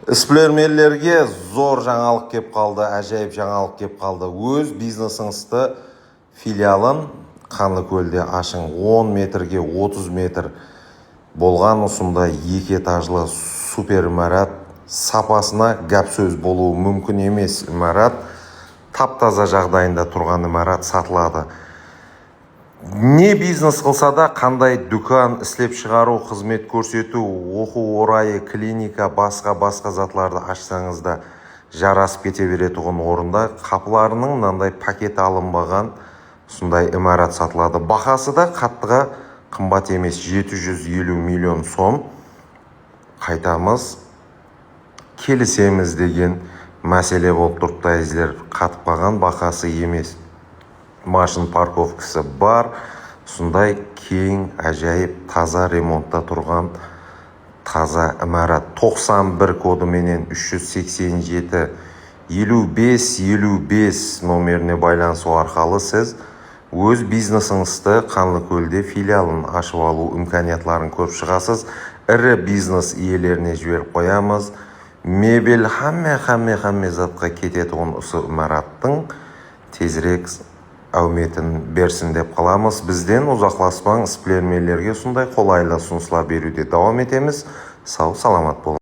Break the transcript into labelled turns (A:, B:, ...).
A: Isbilarmonlarga zor жаңалық кеп қалды, әжайып жаңалық кеп қалды. Өз бизнесіңізді филиалын Қанлыкөлде ашың. 10 метрге 30 метр болған осындай 2 этажлы супер имарат. Сапасына гәп сөз болуы мүмкін емес имарат. Тап-таза жағдайында тұрған имарат сатылады. Не бизнес қылса да, қандай дүкан, істеп шығару, қызмет көрсету, оқу орайы, клиника, басқа затларды ашсаңыз да жарасып кете беретұғын орында қапыларының мынандай пакет алынбаған сондай имарат сатылады. Бақасы да қаттыға қымбат емес, 750 миллион сом. Қайтамыз, келісеміз деген мәселе болып тұрыпты, әзілер қатып қалған, бақасы емес. Машин парковкасы бар, сондай кең, әжайып, таза ремонтта тұрған таза имарат. 91 кодыменен 387 55 номеріне байланысу арқылы сіз өз бизнесіңізді Қанлыкөлде филиалын ашып алу имканиятларын көріп шығасыз. Ірі бизнес иелеріне жіберіп қоямыз. Мебель хамме затқа кететұғын ұсы имараттың тезірек әуметін берсін деп қаламыз. Бізден ұзақласпаң, isbilarmonlarga сондай қолайлы ұсыныстар беруде давам етеміз. Сау, саламат болыңыз.